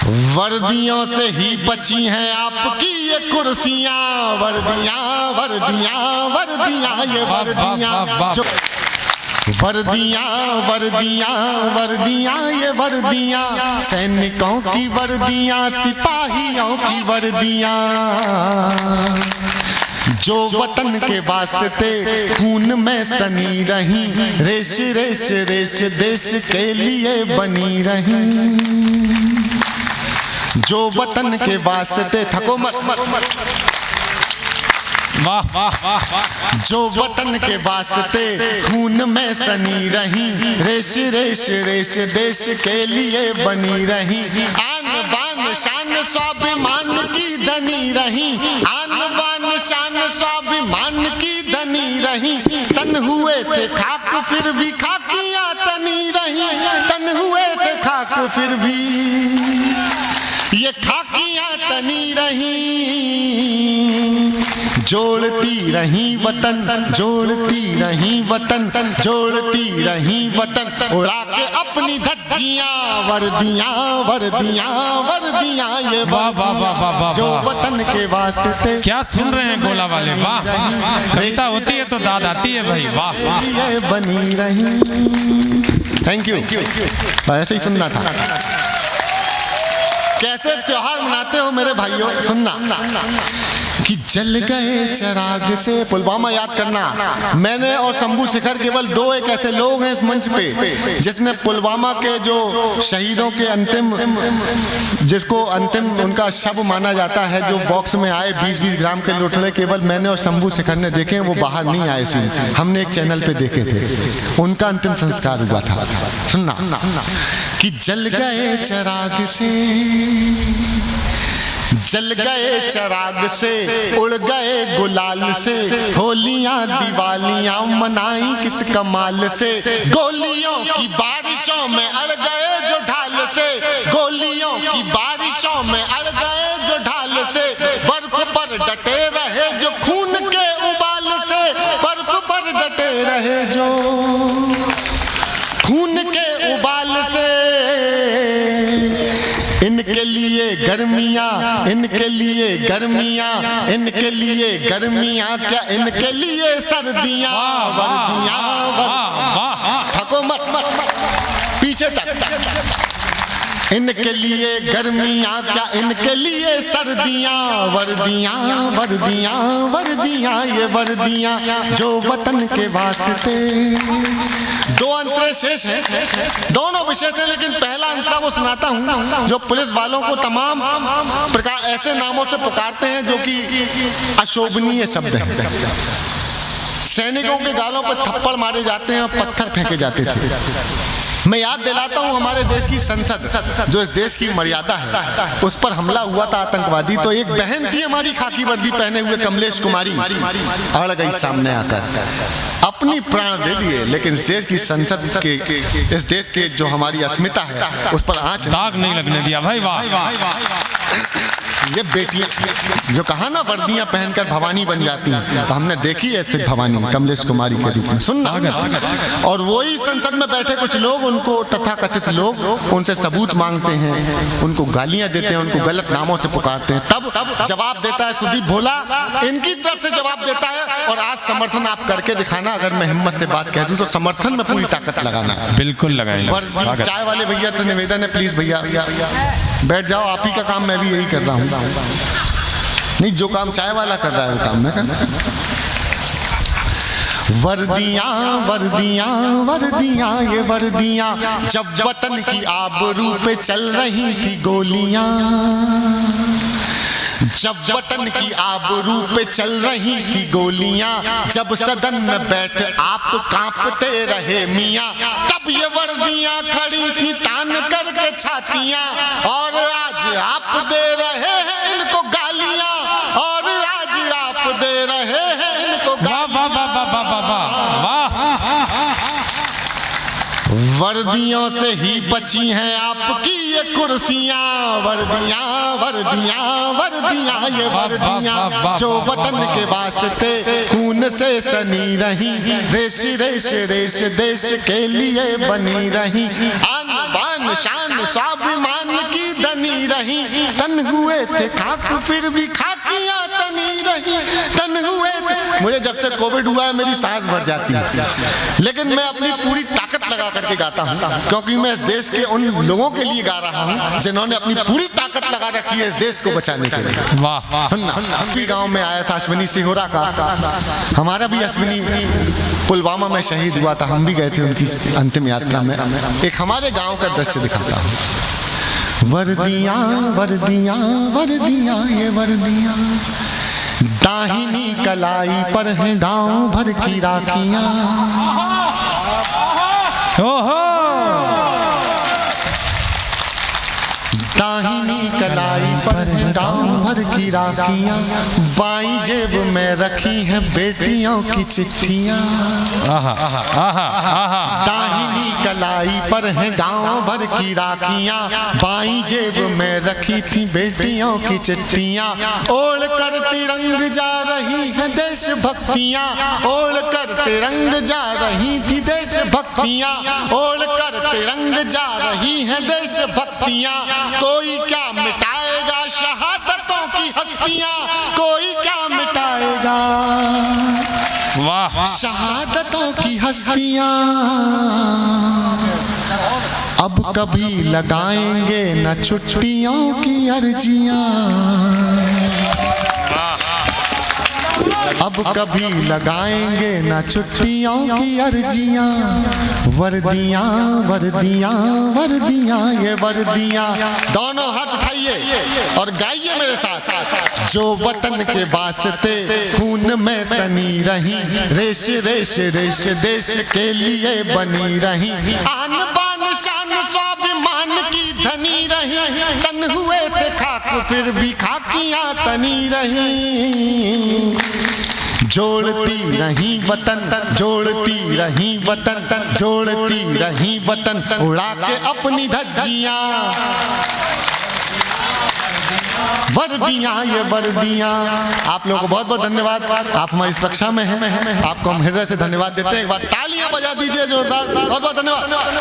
वर्दियों से ही बची हैं आपकी ये कुर्सियां, वर्दियां वर्दियां वर्दियां ये वर्दियां जो वर्दियां वर्दियां वर्दियां ये वर्दियां, सैनिकों की वर्दियां, सिपाहियों की वर्दियां, जो वतन के वास्ते खून में सनी रही, रेश रेश रेश देश के लिए बनी रही, जो वतन के वास्ते थको मत, जो वतन के वास्ते खून में सनी रही, रेश रेश रेश देश के लिए बनी रही, आन बान शान स्वाभिमान की धनी रही, आन बान शान स्वाभिमान की धनी रही, तन हुए थे खाक फिर भी खाकियां तनी रही, तन हुए थे खाक फिर भी ये खाकियां तनी रही, जोड़ती रही वतन, जोड़ती रही वतन, जोड़ती रही वतन, उड़ा के अपनी धज्जियां, वर्दियां वर्दियां वर्दियां ये वर्दियां, जो वतन के वास्ते। क्या सुन रहे हैं गोला वाले, वाह, कविता होती है तो दाद आती है भाई, वाह, बनी रही। थैंक यू, ऐसे ही सुनना था। कैसे त्योहार मनाते हो मेरे भाइयों, सुनना कि जल गए चिराग से, पुलवामा याद करना। मैंने और शंभू शिखर केवल दो एक ऐसे लोग हैं इस मंच पे जिसने पुलवामा के जो शहीदों के अंतिम, जिसको अंतिम उनका शव माना जाता है, जो बॉक्स में आए 20-20 ग्राम के लोटड़े, केवल मैंने और शंभू शिखर ने देखे। वो बाहर नहीं आए सी, हमने एक चैनल पे देखे थे, उनका अंतिम संस्कार हुआ था। सुनना कि जल गए चिराग से, जल गए चिराग से, उड़ गए गुलाल से, होलियां दिवालियां मनाई किस कमाल से, गोलियों की बारिशों में अड़ गए जो ढाल से, गोलियों की बारिशों में अड़ गए जो ढाल से, बर्फ पर डटे रहे जो खून के उबाल से, बर्फ पर डटे रहे जो खून के उबाल से, इनके लिए गर्मियां, इनके लिए गर्मियां, इनके लिए गर्मियां, क्या इनके लिए सर्दियां, वर्दियां थको मत पीछे तक, इनके लिए गर्मियां, क्या इनके लिए सर्दियां, वर्दियां वर्दियां वर्दियां ये वर्दियां, जो वतन के वास्ते। दो अंतरे शेष हैं, दोनों विशेष हैं, लेकिन पहला अंतरा वो सुनाता हूं जो पुलिस वालों को तमाम प्रकार ऐसे नामों से पुकारते हैं जो कि अशोभनीय शब्द हैं। सैनिकों के गालों पर थप्पड़ मारे जाते हैं और पत्थर फेंके जाते थे। मैं याद दिलाता हूं हमारे देश की संसद, जो इस देश की मर्यादा है, उस पर हमला हुआ था आतंकवादी, तो एक बहन थी हमारी खाकी वर्दी पहने हुए, कमलेश कुमारी, अड़ गई सामने आकर, अपनी प्राण दे दिए, लेकिन इस देश की संसद के, इस देश के जो हमारी अस्मिता है उस पर आंच दाग नहीं लगने दिया भाई, वाह। ये बेटियां जो कहा ना वर्दियां पहनकर भवानी बन जाती हैं, तो हमने देखी है सिर्फ भवानी कमलेश कुमारी के रूप में, सुनना। और वही संसद में बैठे कुछ लोग उनको, तथाकथित लोग, उनसे सबूत मांगते हैं, उनको गालियां देते हैं, उनको गलत नामों से पुकारते हैं। तब जवाब देता है सुदीप भोला, इनकी तरफ से जवाब देता है। और आज समर्थन आप करके दिखाना, अगर मैं हिम्मत से बात कह दूं तो समर्थन में पूरी ताकत लगाना। बिल्कुल लगाएंगे। चाय वाले भैया से निवेदन है, प्लीज भैया बैठ जाओ, आप ही का काम, मैं भी यही कर रहा हूँ। नहीं, जो काम चाय वाला कर रहा है वो काम मैं करना। वर्दियां वर्दियां वर्दियां ये वर्दियां, जब वतन की आबरू पे चल रही थी गोलियां, जब वतन की आबरू पे चल रही थी गोलियां, जब सदन में बैठ आप कांपते रहे मियां, तब ये वर्दियां खड़ी थी तान करके छातियां, और आज आप दे रहे हैं इनको गालियां, और आज आप दे रहे हैं इनको गालियां। वर्दियों से ही बची हैं आपकी ये कुर्सियां, वर्दियां वर्दियां वर्दियां ये वर्दियां, जो वतन के वास्ते खून से सनी रही, रेश रेश रेश देश के लिए बनी रही, आन बान शान स्वाभिमान की धनी रही। थे खाक फिर भी खाकियां तनी रही, तन हुए थे। मुझे जब से कोविड हुआ है मेरी सांस भर जाती है, लेकिन मैं अपनी पूरी ताकत लगा करके गाता हूँ, क्योंकि मैं इस देश के उन लोगों के लिए गा रहा हूँ जिन्होंने अपनी पूरी ताकत लगा रखी है इस देश को बचाने के लिए। वाह हम भी गांव में आया था अश्विनी सिहोरा का, हमारा भी अश्विनी पुलवामा में शहीद हुआ था, हम भी गए थे उनकी अंतिम यात्रा में। एक हमारे गांव का दृश्य दिखाता हूँ। वर्दियां वर्दियां वर्दियां ये वर्दियां दाहिनी कलाई पर है गांव भर की राखियां। ओहो दाहिनी कलाई पर है गांव भर की राखियां, बाईं जेब में रखी है बेटियों की चिट्ठियां। दाहिनी कलाई पर है गांव भर की राखियां, बाईं जेब में रखी थी बेटियों की चिट्ठियां। ओढ़ कर तिरंग जा रही है देशभक्तियां, ओढ़ कर तिरंग जा रही थी देशभक्तियां, ओढ़ कर तिरंग जा रही है देशभक्तियां। कोई क्या मिटाएगा शहादतों की हस्तियां, कोई क्या मिटाएगा वाह शहादतों की हस्तियां। अब कभी लगाएंगे न छुट्टियों की अर्जियां, अब कभी लगाएंगे न छुट्टियों की अर्जियां। वर्दियां वर्दियां वर्दियां ये वर्दियां, दोनों हाथ उठाइए और गाइए मेरे साथ। जो वतन के वास्ते खून में सनी रही, रेश रेश रेश देश के लिए बनी रही, आन बान शान स्वाभिमान की धनी रही, तन हुए थे खाक फिर भी खाकियां तनी रही। जोड़ती रही वतन जोड़ती रही वतन जोड़ती रही वतन, उड़ा के अपनी धज्जियां। वर्दियां ये वर्दियां। आप लोगों को बहुत बहुत धन्यवाद, आप हमारी सुरक्षा में हैं, आपको हम हृदय से धन्यवाद देते हैं। एक बार तालियां बजा दीजिए जोरदार। बहुत बहुत धन्यवाद।